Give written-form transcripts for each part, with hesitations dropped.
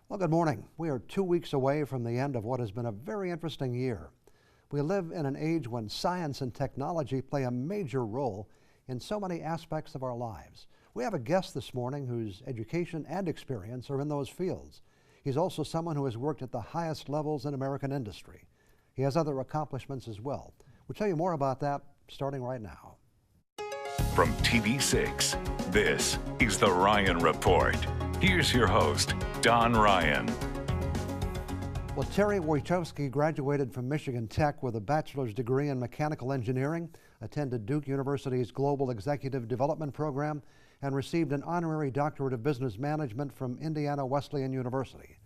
Well, good morning. We are 2 weeks away from the end of what has been a very interesting year. We live in an age when science and technology play a major role in so many aspects of our lives. We have a guest this morning whose education and experience are in those fields. He's also someone who has worked at the highest levels in American industry. He has other accomplishments as well. We'll tell you more about that starting right now. From TV6, this is The Ryan Report. Here's your host, Don Ryan. Well, Terry Wojciechowski graduated from Michigan Tech with a bachelor's degree in mechanical engineering, attended Duke University's Global Executive Development Program, and received an honorary doctorate of business management from Indiana Wesleyan University.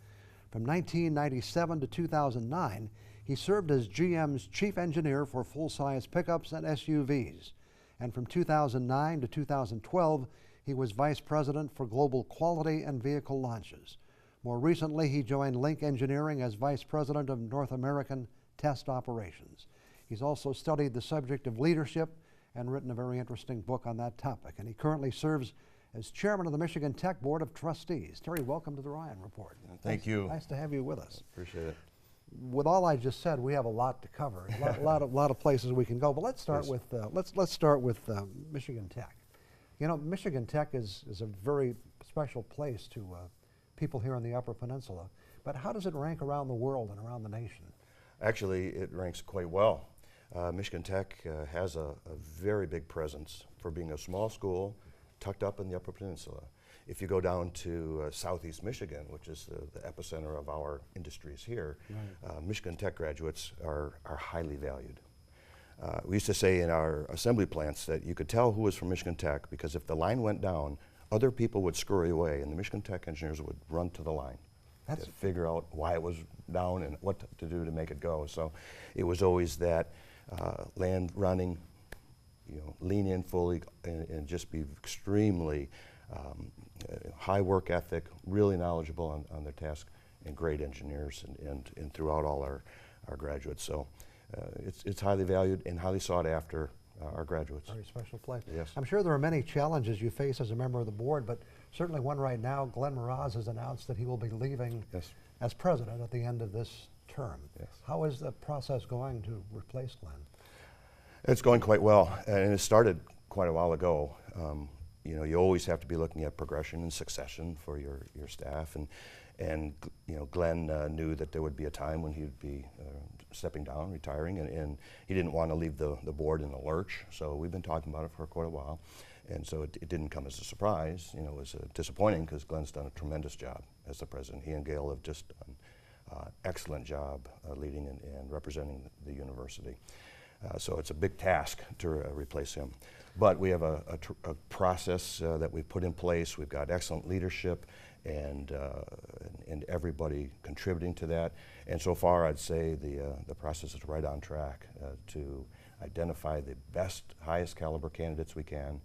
From 1997 to 2009, he served as GM's chief engineer for full-size pickups and SUVs. And from 2009 to 2012, he was vice president for global quality and vehicle launches. More recently, he joined Link Engineering as vice president of North American test operations. He's also studied the subject of leadership and written a very interesting book on that topic. And he currently serves as chairman of the Michigan Tech Board of Trustees. Terry, welcome to the Ryan Report. Thank you. Nice to have you with us. Appreciate it. With all I just said, we have a lot to cover. A lot of places we can go. But let's start with Michigan Tech. You know, Michigan Tech is a very special place to people here on the Upper Peninsula. But how does it rank around the world and around the nation? Actually, it ranks quite well. Michigan Tech has a very big presence for being a small school tucked up in the Upper Peninsula. If you go down to southeast Michigan, which is the epicenter of our industries here, right. Michigan Tech graduates are highly valued. We used to say in our assembly plants that you could tell who was from Michigan Tech because if the line went down, other people would scurry away and the Michigan Tech engineers would run to the line to figure out why it was down and what to do to make it go. So it was always that land running, lean in fully and just be extremely high work ethic, really knowledgeable on their task, and great engineers and throughout all our graduates. So it's highly valued and highly sought after our graduates. Very special place. Yes. I'm sure there are many challenges you face as a member of the board, but certainly one right now. Glenn Meraz has announced that he will be leaving as president at the end of this term. Yes. How is the process going to replace Glenn? It's going quite well, and it started quite a while ago. You always have to be looking at progression and succession for your staff, and Glenn knew that there would be a time when he would be stepping down, retiring, and he didn't want to leave the board in the lurch. So we've been talking about it for quite a while, and so it didn't come as a surprise. It was disappointing because Glenn's done a tremendous job as the president. He and Gail have just done an excellent job leading and representing the university. So it's a big task to replace him. But we have a process that we've put in place. We've got excellent leadership and everybody contributing to that. And so far, I'd say the process is right on track to identify the best, highest caliber candidates we can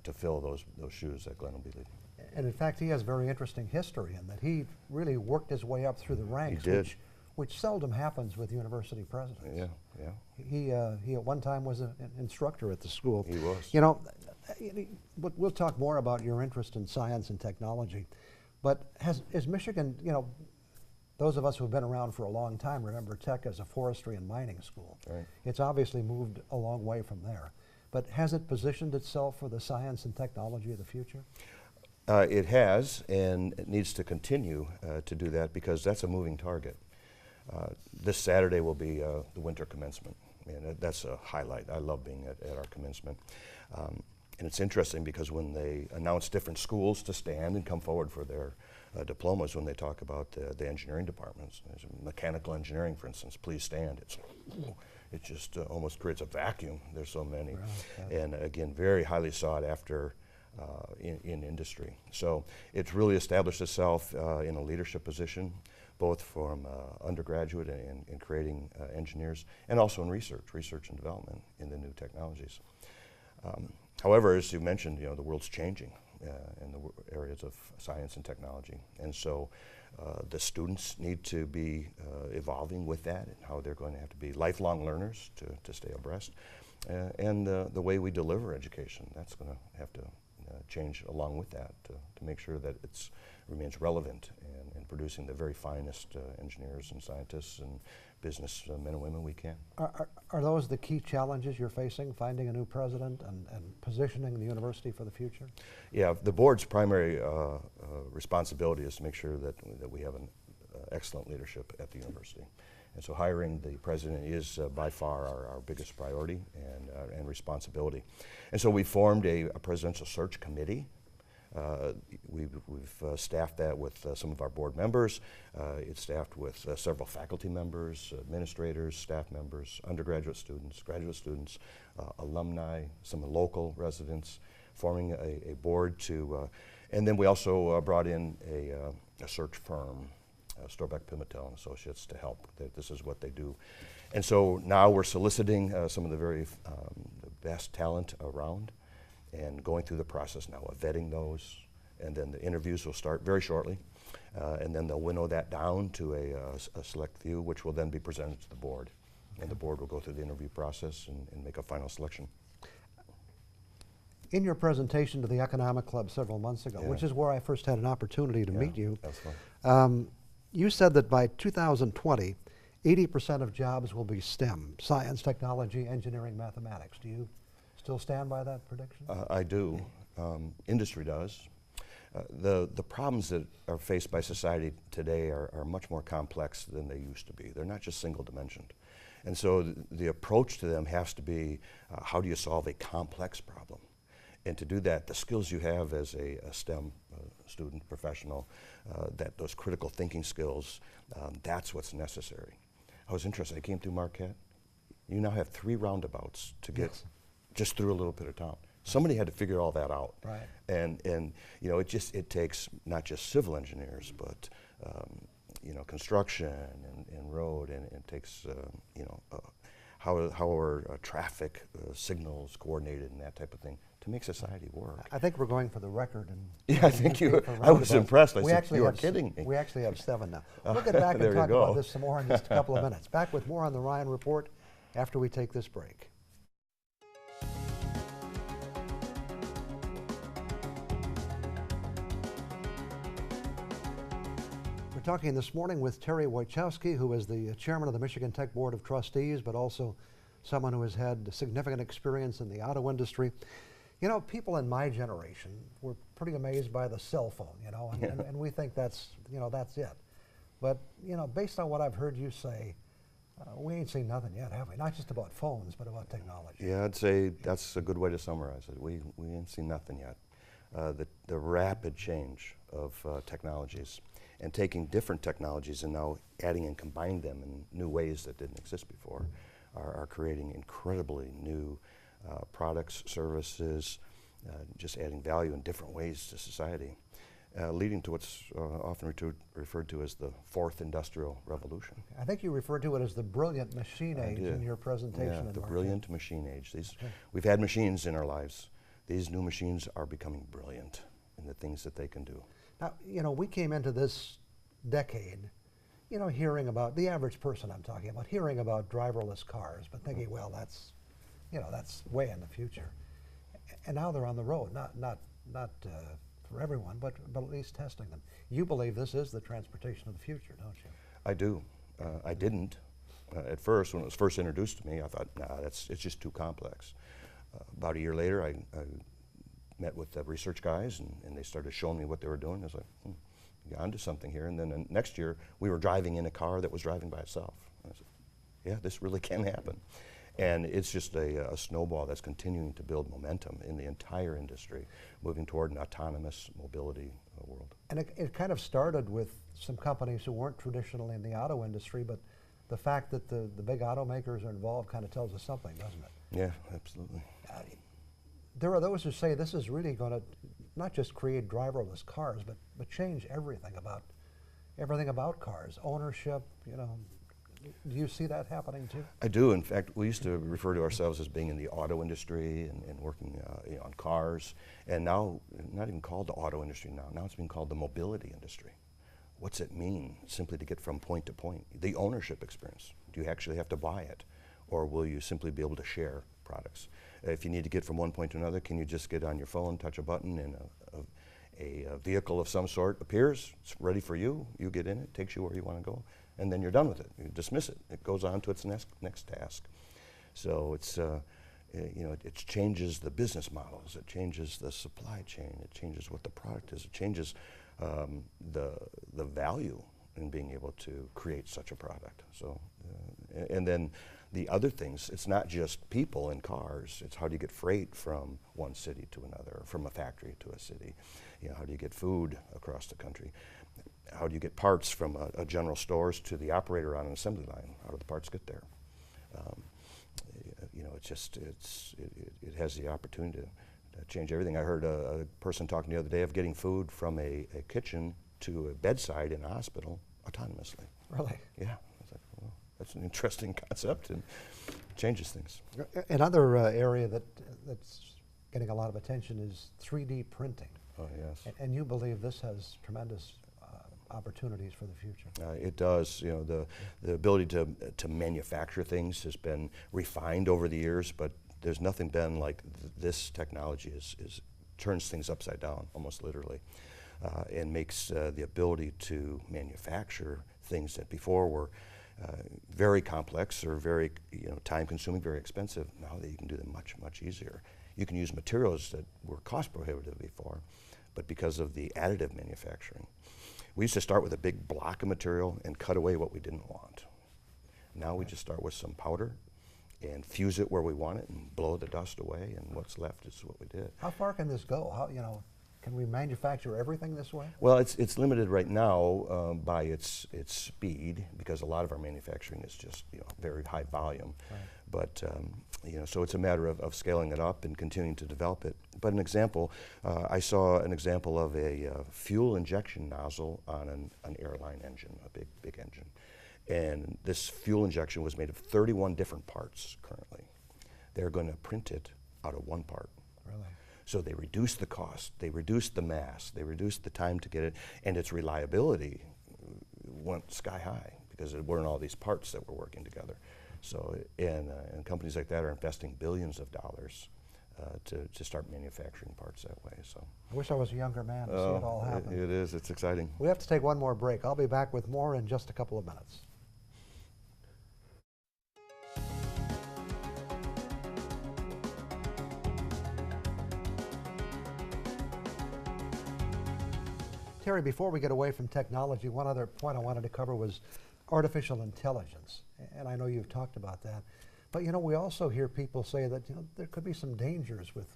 to fill those shoes that Glenn will be leading. And in fact, he has very interesting history in that he really worked his way up through the ranks. He did. Which seldom happens with university presidents. Yeah. He at one time was an instructor at the school. He was. We'll talk more about your interest in science and technology, but is Michigan, those of us who've been around for a long time remember Tech as a forestry and mining school. Right. It's obviously moved a long way from there, but has it positioned itself for the science and technology of the future? It has, and it needs to continue to do that because that's a moving target. This Saturday will be the winter commencement, and that's a highlight. I love being at our commencement. And it's interesting because when they announce different schools to stand and come forward for their diplomas, when they talk about the engineering departments, mechanical engineering, for instance, please stand. It just almost creates a vacuum. There's so many. Right. And again, very highly sought after in industry. So it's really established itself in a leadership position, both from undergraduate and creating engineers, and also in research and development in the new technologies. However, as you mentioned, the world's changing in the areas of science and technology, and so the students need to be evolving with that, and how they're going to have to be lifelong learners to stay abreast, and the way we deliver education, that's going to have to change along with that to make sure that it remains relevant and producing the very finest engineers and scientists and business men and women we can. Are those the key challenges you're facing, finding a new president and positioning the university for the future? Yeah, the board's primary responsibility is to make sure that we have an excellent leadership at the university. And so hiring the president is by far our biggest priority and responsibility. And so we formed a presidential search committee. We've staffed that with some of our board members. It's staffed with several faculty members, administrators, staff members, undergraduate students, graduate students, alumni, some local residents, forming a board to, and then we also brought in a search firm, Storbeck Pimentel and Associates, to help. This is what they do. And so now we're soliciting some of the very the best talent around and going through the process now of vetting those. And then the interviews will start very shortly. And then they'll winnow that down to a select few, which will then be presented to the board. And the board will go through the interview process and make a final selection. In your presentation to the Economic Club several months ago, which is where I first had an opportunity to meet you, that's fine. You said that by 2020, 80% of jobs will be STEM, science, technology, engineering, mathematics. Do you still stand by that prediction? I do. Industry does. The problems that are faced by society today are much more complex than they used to be. They're not just single dimensioned. And so the approach to them has to be, how do you solve a complex problem? And to do that, the skills you have as a STEM student, professional, those critical thinking skills, that's what's necessary. I was interested, I came through Marquette. You now have 3 roundabouts to get just through a little bit of town. Somebody had to figure all that out. Right. And you know, it takes not just civil engineers, but you know, construction and road, and it takes you know, how are traffic signals coordinated and that type of thing to make society work. I think we're going for the record. Yeah, I think I was impressed. I said, you are kidding me. We actually have 7 now. We'll get back and talk about this some more in just a couple of minutes. Back with more on the Ryan Report after we take this break. We're talking this morning with Terry Wojciechowski, who is the chairman of the Michigan Tech Board of Trustees, but also someone who has had significant experience in the auto industry. You know, people in my generation were pretty amazed by the cell phone, you know, and we think that's, you know, that's it. But, you know, based on what I've heard you say, we ain't seen nothing yet, have we? Not just about phones, but about technology. Yeah, I'd say that's a good way to summarize it. We ain't seen nothing yet. The rapid change of technologies and taking different technologies and now adding and combining them in new ways that didn't exist before are creating incredibly new products, services, just adding value in different ways to society, leading to what's often referred to as the 4th Industrial Revolution. I think you referred to it as the brilliant machine age in your presentation. Yeah, the brilliant machine age. We've had machines in our lives. These new machines are becoming brilliant in the things that they can do. Now, you know, we came into this decade, you know, hearing about, the average person I'm talking about, hearing about driverless cars, but thinking, well, that's, you know, that's way in the future. And now they're on the road, not for everyone, but at least testing them. You believe this is the transportation of the future, don't you? I do. I didn't. At first, when it was first introduced to me, I thought, nah, it's just too complex. About a year later, I met with the research guys, and they started showing me what they were doing. I was like, you got onto something here. And then the next year, we were driving in a car that was driving by itself. And I said, yeah, this really can happen. And it's just a snowball that's continuing to build momentum in the entire industry, moving toward an autonomous mobility world. And it kind of started with some companies who weren't traditionally in the auto industry, but the fact that the big automakers are involved kind of tells us something, doesn't it? Yeah, absolutely. There are those who say this is really going to not just create driverless cars, but change everything about cars, ownership, you know. Do you see that happening too? I do. In fact, we used to refer to ourselves as being in the auto industry and working you know, on cars. And now, not even called the auto industry now. Now it's being called the mobility industry. What's it mean simply to get from point to point? The ownership experience. Do you actually have to buy it? Or will you simply be able to share products? If you need to get from one point to another, can you just get on your phone, touch a button, and a vehicle of some sort appears, it's ready for you, you get in it, takes you where you want to go, and then you're done with it. You dismiss it. It goes on to its next task. So it's, it changes the business models, it changes the supply chain, it changes what the product is, it changes the value in being able to create such a product. So, and then the other things, it's not just people and cars, it's how do you get freight from one city to another, from a factory to a city. How do you get food across the country? How do you get parts from a general stores to the operator on an assembly line? How do the parts get there? It has the opportunity to change everything. I heard a person talking the other day of getting food from a kitchen to a bedside in a hospital autonomously. Really? Yeah. I was like, well, that's an interesting concept and changes things. Another area that's getting a lot of attention is 3D printing. Oh, yes. And you believe this has tremendous opportunities for the future. It does. The ability to manufacture things has been refined over the years, but there's nothing been like this technology turns things upside down, almost literally, and makes the ability to manufacture things that before were very complex or very time-consuming, very expensive. Now that you can do them much, much easier. You can use materials that were cost-prohibitive before, but because of the additive manufacturing. We used to start with a big block of material and cut away what we didn't want. Now we just start with some powder and fuse it where we want it and blow the dust away, and what's left is what we did. How far can this go? How, can we manufacture everything this way? Well, it's limited right now by its speed, because a lot of our manufacturing is just very high volume. Right. But so it's a matter of scaling it up and continuing to develop it. But an example, I saw an example of a fuel injection nozzle on an airline engine, a big engine. And this fuel injection was made of 31 different parts currently. They're going to print it out of one part. Really? So they reduced the cost, they reduced the mass, they reduced the time to get it, and its reliability went sky high because there weren't all these parts that were working together. So, and companies like that are investing billions of dollars to start manufacturing parts that way. So I wish I was a younger man to see it all happen. It is, it's exciting. We have to take one more break. I'll be back with more in just a couple of minutes. Terry, before we get away from technology, one other point I wanted to cover was artificial intelligence. And I know you've talked about that. But we also hear people say that there could be some dangers with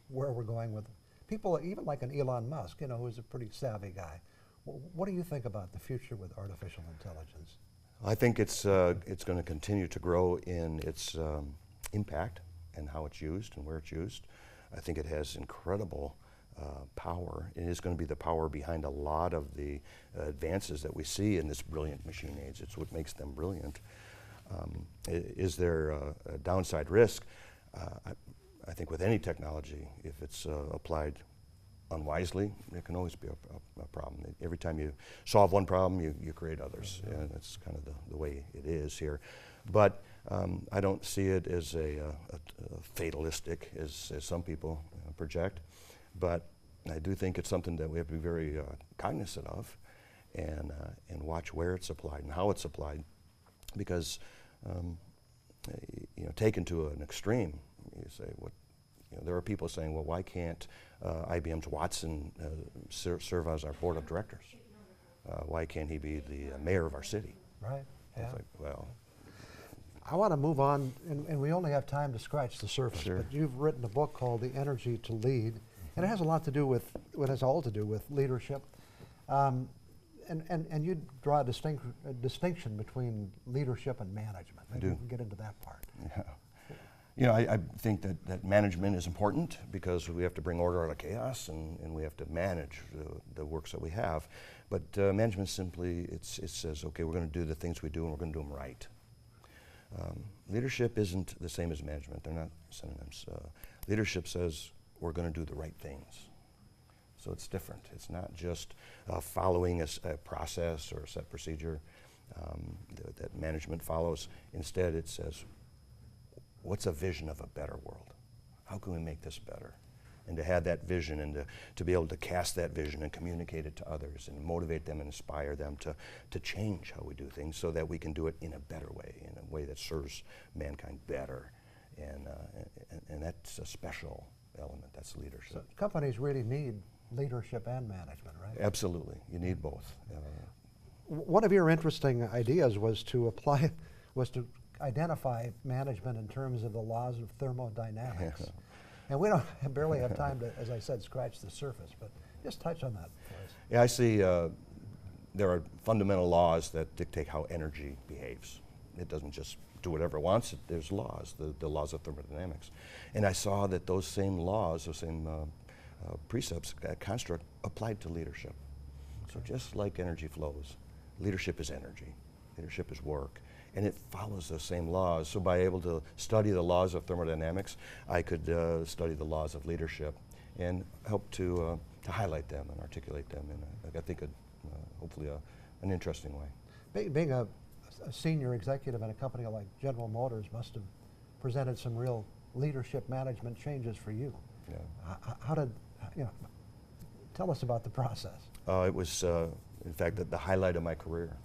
where we're going with people, even like an Elon Musk, who's a pretty savvy guy. What do you think about the future with artificial intelligence? I think it's going to continue to grow in its impact and how it's used and where it's used. I think it has incredible power. It is going to be the power behind a lot of the advances that we see in this brilliant machine age. It's what makes them brilliant. Is there a downside risk? I think with any technology, if it's applied unwisely, there can always be a problem. Every time you solve one problem, you create others. Mm-hmm. And that's kind of the way it is here. But I don't see it as a fatalistic, as some people project. But I do think it's something that we have to be very cognizant of and watch where it's applied and how it's applied. Because taken to an extreme, you say, there are people saying, well, why can't IBM's Watson serve as our board of directors? Why can't he be the mayor of our city? Right. Yeah. It's like, well, I want to move on, and we only have time to scratch the surface. Sure. But you've written a book called The Energy to Lead, and it has a lot to do with, it has all to do with leadership. And you draw a distinction between leadership and management. Maybe we can get into that part. Yeah. I think that management is important because we have to bring order out of chaos and we have to manage the works that we have. But management simply, it says, okay, we're going to do the things we do and we're going to do them right. Leadership isn't the same as management. They're not synonyms. Leadership says we're going to do the right things. So it's different. It's not just following a process or a set procedure that management follows. Instead, it says, what's a vision of a better world? How can we make this better? And to have that vision and to be able to cast that vision and communicate it to others and motivate them and inspire them to change how we do things so that we can do it in a better way, in a way that serves mankind better. And that's a special element, that's leadership. So companies really need leadership and management, right? Absolutely, you need both. One of your interesting ideas was to identify management in terms of the laws of thermodynamics. And we don't barely have time to, as I said, scratch the surface, but just touch on that for us. Yeah, I see there are fundamental laws that dictate how energy behaves. It doesn't just do whatever it wants. There's laws, the laws of thermodynamics. And I saw that those same laws, those same precepts, construct applied to leadership. So just like energy flows, leadership is energy. Leadership is work. And it follows those same laws. So by able to study the laws of thermodynamics, I could study the laws of leadership and help to highlight them and articulate them in, I think, hopefully an interesting way. Being a senior executive in a company like General Motors must have presented some real leadership management changes for you. Yeah. How did, tell us about the process. It was, in fact, the highlight of my career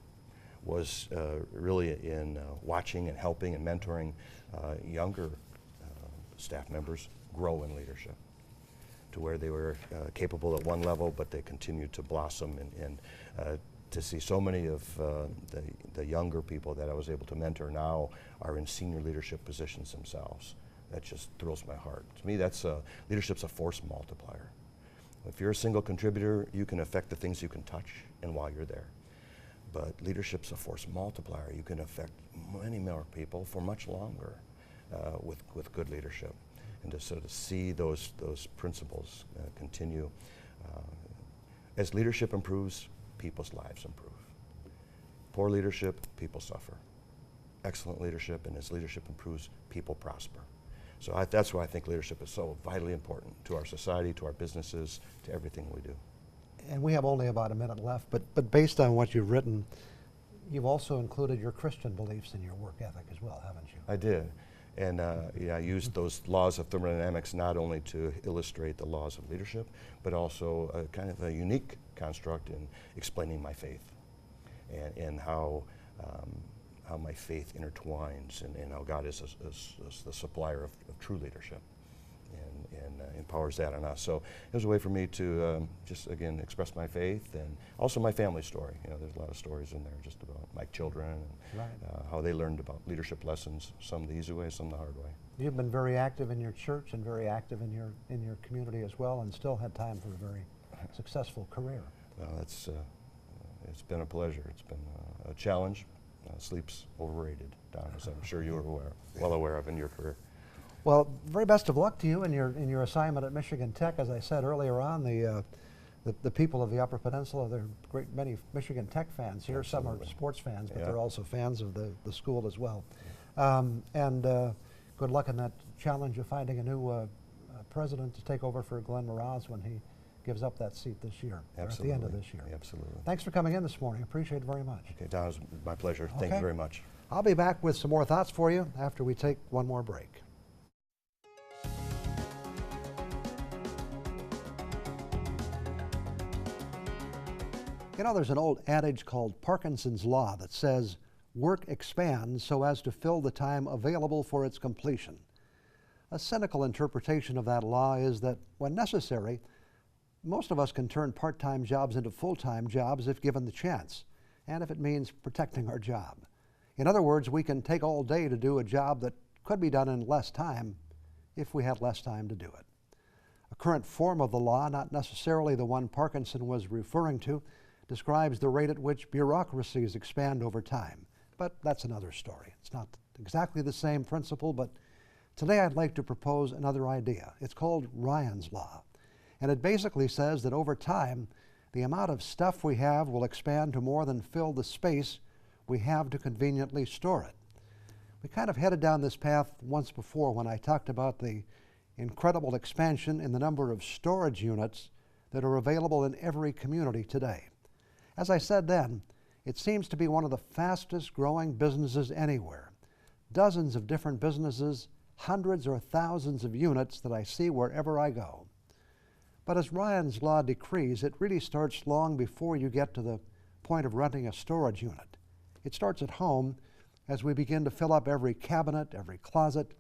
was really in watching and helping and mentoring younger staff members grow in leadership to where they were capable at one level, but they continued to blossom and to see so many of the younger people that I was able to mentor now are in senior leadership positions themselves. That just thrills my heart. To me, that's leadership's a force multiplier. If you're a single contributor, you can affect the things you can touch and while you're there. But leadership's a force multiplier. You can affect many more people for much longer with good leadership. And to sort of see those principles continue. As leadership improves, people's lives improve. Poor leadership, people suffer. Excellent leadership, and as leadership improves, people prosper. So that's why I think leadership is so vitally important to our society, to our businesses, to everything we do. And we have only about a minute left, but based on what you've written, you've also included your Christian beliefs in your work ethic as well, haven't you? I did. And I used those laws of thermodynamics not only to illustrate the laws of leadership, but also a kind of a unique construct in explaining my faith and how my faith intertwines and how God is the supplier of true leadership and empowers that on us. So it was a way for me to just, again, express my faith and also my family story. You know, there's a lot of stories in there just about my children and how they learned about leadership lessons, some the easy way, some the hard way. You've been very active in your church and very active in your community as well, and still had time for a very successful career. Well, it's been a pleasure. It's been a challenge. Sleep's overrated, Don, as I'm sure you are well aware of in your career. Well, very best of luck to you in your assignment at Michigan Tech. As I said earlier on, the people of the Upper Peninsula, there are many Michigan Tech fans here. Absolutely. Some are sports fans, but Yeah. they're also fans of the school as well. Good luck in that challenge of finding a new president to take over for Glenn Mraz when he gives up that seat this year, or at the end of this year. Absolutely. Thanks for coming in this morning. Appreciate it very much. Okay, Don, it was my pleasure. Thank you very much. I'll be back with some more thoughts for you after we take one more break. You know, there's an old adage called Parkinson's Law that says, work expands so as to fill the time available for its completion. A cynical interpretation of that law is that when necessary, most of us can turn part-time jobs into full-time jobs if given the chance, and if it means protecting our job. In other words, we can take all day to do a job that could be done in less time if we had less time to do it. A current form of the law, not necessarily the one Parkinson was referring to, describes the rate at which bureaucracies expand over time. But that's another story. It's not exactly the same principle, but today I'd like to propose another idea. It's called Ryan's Law. And it basically says that over time, the amount of stuff we have will expand to more than fill the space we have to conveniently store it. We kind of headed down this path once before when I talked about the incredible expansion in the number of storage units that are available in every community today. As I said then, it seems to be one of the fastest growing businesses anywhere. Dozens of different businesses hundreds or thousands of units that I see wherever I go. But as Ryan's Law decrees, it really starts long before you get to the point of renting a storage unit. It starts at home as we begin to fill up every cabinet, every closet,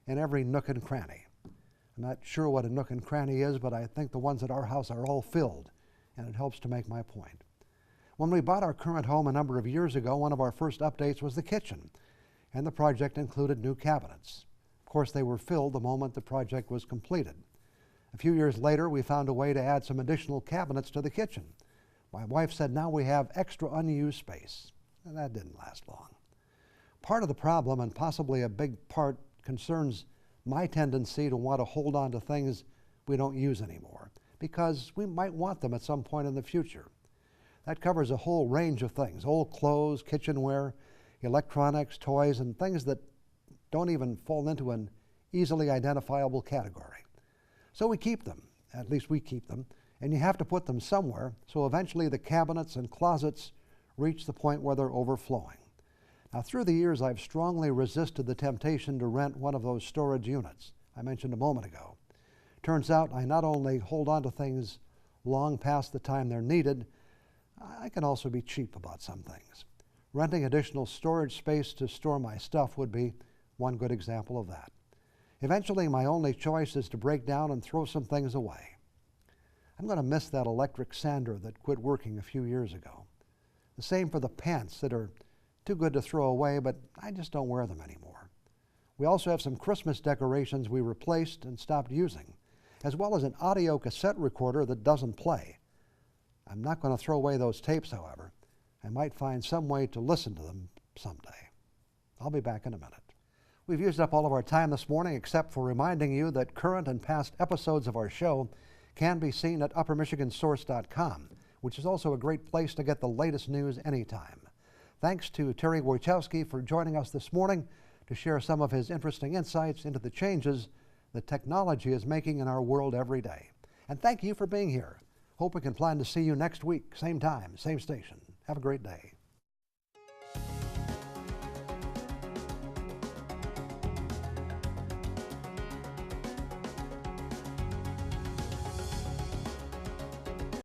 and every nook and cranny. I'm not sure what a nook and cranny is, but I think the ones at our house are all filled, and it helps to make my point. When we bought our current home a number of years ago, one of our first updates was the kitchen, and the project included new cabinets. Of course, they were filled the moment the project was completed. A few years later, we found a way to add some additional cabinets to the kitchen. My wife said now we have extra unused space, and that didn't last long. Part of the problem, and possibly a big part, concerns my tendency to want to hold on to things we don't use anymore, because we might want them at some point in the future. That covers a whole range of things: old clothes, kitchenware, electronics, toys, and things that don't even fall into an easily identifiable category. So we keep them, at least we keep them, and you have to put them somewhere, so eventually the cabinets and closets reach the point where they're overflowing. Now, through the years, I've strongly resisted the temptation to rent one of those storage units I mentioned a moment ago. Turns out I not only hold on to things long past the time they're needed, I can also be cheap about some things. Renting additional storage space to store my stuff would be one good example of that. Eventually, my only choice is to break down and throw some things away. I'm going to miss that electric sander that quit working a few years ago. The same for the pants that are too good to throw away, but I just don't wear them anymore. We also have some Christmas decorations we replaced and stopped using, as well as an audio cassette recorder that doesn't play. I'm not going to throw away those tapes, however. I might find some way to listen to them someday. I'll be back in a minute. We've used up all of our time this morning, except for reminding you that current and past episodes of our show can be seen at uppermichigansource.com, which is also a great place to get the latest news anytime. Thanks to Terry Wojciechowski for joining us this morning to share some of his interesting insights into the changes that technology is making in our world every day. And thank you for being here. Hope we can plan to see you next week, same time, same station. Have a great day.